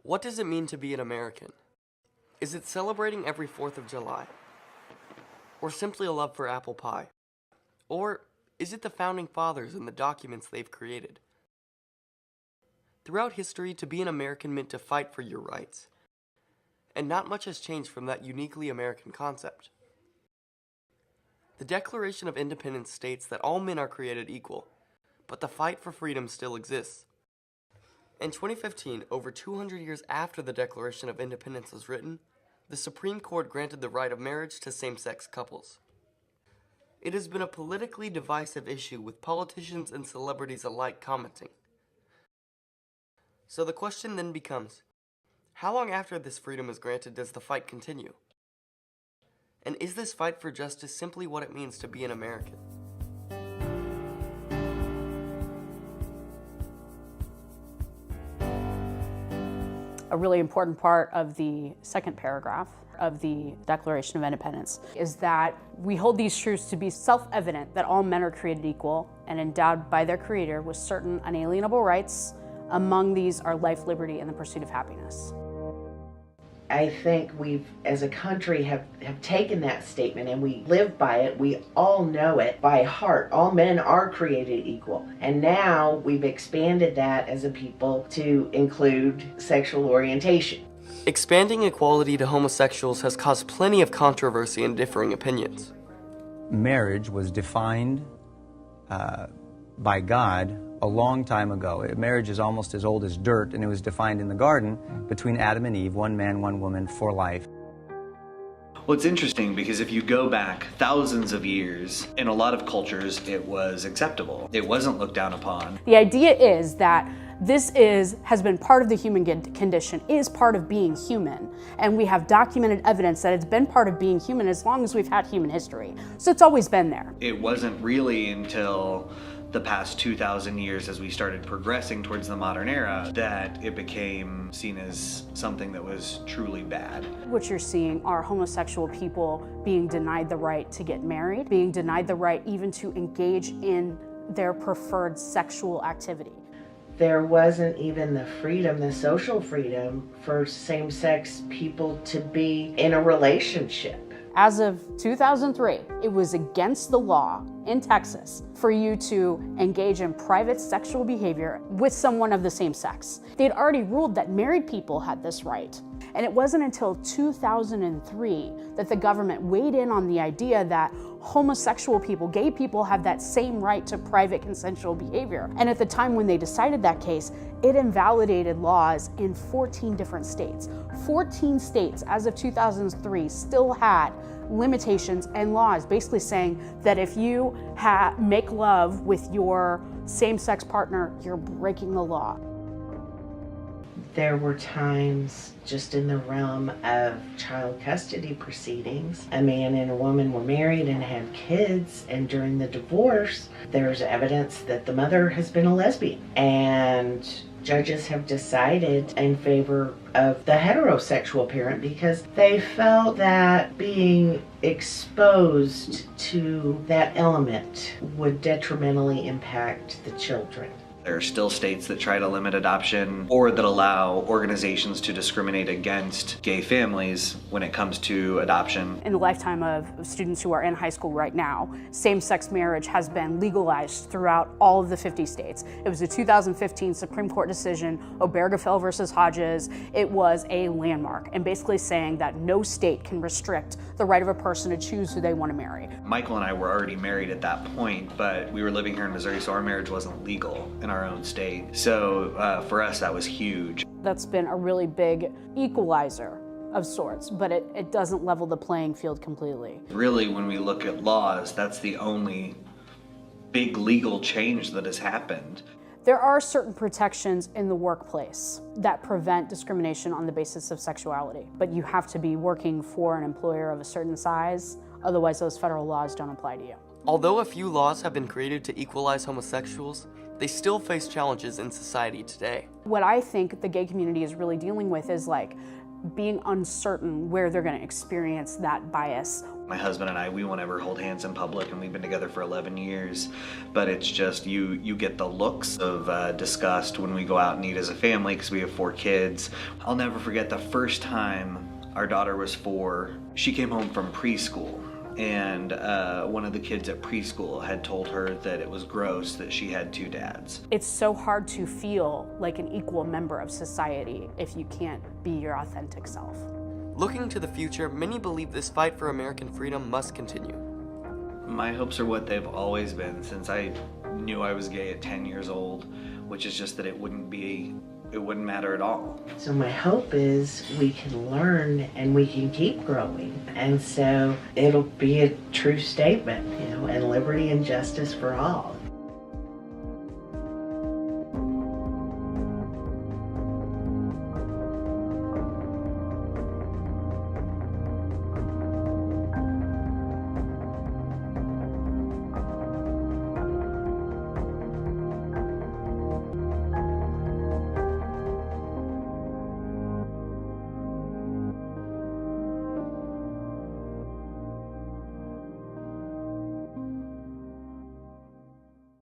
What does it mean to be an American? Is it celebrating every 4th of July? Or simply a love for apple pie? Or is it the founding fathers and the documents they've created? Throughout history, to be an American meant to fight for your rights. And not much has changed from that uniquely American concept. The Declaration of Independence states that all men are created equal, but the fight for freedom still exists. In 2015, over 200 years after the Declaration of Independence was written, the Supreme Court granted the right of marriage to same-sex couples. It has been a politically divisive issue, with politicians and celebrities alike commenting. So the question then becomes, how long after this freedom is granted does the fight continue? And is this fight for justice simply what it means to be an American? A really important part of the second paragraph of the Declaration of Independence is that we hold these truths to be self-evident that all men are created equal and endowed by their Creator with certain unalienable rights. Among these are life, liberty, and the pursuit of happiness. I think we've, as a country, have taken that statement and we live by it. We all know it by heart. All men are created equal. And now we've expanded that as a people to include sexual orientation. Expanding equality to homosexuals has caused plenty of controversy and differing opinions. Marriage was defined by God a long time ago. Marriage is almost as old as dirt, and it was defined in the garden between Adam and Eve, one man, one woman, for life. Well, it's interesting because if you go back thousands of years, in a lot of cultures, it was acceptable. It wasn't looked down upon. The idea is that this has been part of the human condition, is part of being human. And we have documented evidence that it's been part of being human as long as we've had human history. So it's always been there. It wasn't really until the past 2,000 years, as we started progressing towards the modern era, that it became seen as something that was truly bad. What you're seeing are homosexual people being denied the right to get married, being denied the right even to engage in their preferred sexual activity. There wasn't even the freedom, the social freedom, for same-sex people to be in a relationship. As of 2003, it was against the law in Texas for you to engage in private sexual behavior with someone of the same sex. They'd already ruled that married people had this right. And it wasn't until 2003 that the government weighed in on the idea that homosexual people, gay people, have that same right to private consensual behavior. And at the time when they decided that case, it invalidated laws in 14 different states. 14 states, as of 2003, still had limitations and laws basically saying that if you make love with your same-sex partner, you're breaking the law. There were times just in the realm of child custody proceedings. A man and a woman were married and had kids, and during the divorce, there's evidence that the mother has been a lesbian. And judges have decided in favor of the heterosexual parent because they felt that being exposed to that element would detrimentally impact the children. There are still states that try to limit adoption or that allow organizations to discriminate against gay families when it comes to adoption. In the lifetime of students who are in high school right now, same-sex marriage has been legalized throughout all of the 50 states. It was a 2015 Supreme Court decision, Obergefell versus Hodges. It was a landmark and basically saying that no state can restrict the right of a person to choose who they want to marry. Michael and I were already married at that point, but we were living here in Missouri, so our marriage wasn't legal in our own state. So for us, that was huge. That's been a really big equalizer of sorts, but it doesn't level the playing field completely. Really, when we look at laws, that's the only big legal change that has happened. There are certain protections in the workplace that prevent discrimination on the basis of sexuality, but you have to be working for an employer of a certain size, otherwise those federal laws don't apply to you. Although a few laws have been created to equalize homosexuals, they still face challenges in society today. What I think the gay community is really dealing with is like being uncertain where they're going to experience that bias. My husband and I, we won't ever hold hands in public, and we've been together for 11 years. But it's just, you get the looks of disgust when we go out and eat as a family, because we have 4 kids. I'll never forget the first time our daughter was 4. She came home from preschool, and one of the kids at preschool had told her that it was gross that she had 2 dads. It's so hard to feel like an equal member of society if you can't be your authentic self. Looking to the future, many believe this fight for American freedom must continue. My hopes are what they've always been since I knew I was gay at 10 years old, which is just that it wouldn't matter at all. So my hope is we can learn and we can keep growing. And so it'll be a true statement, and liberty and justice for all.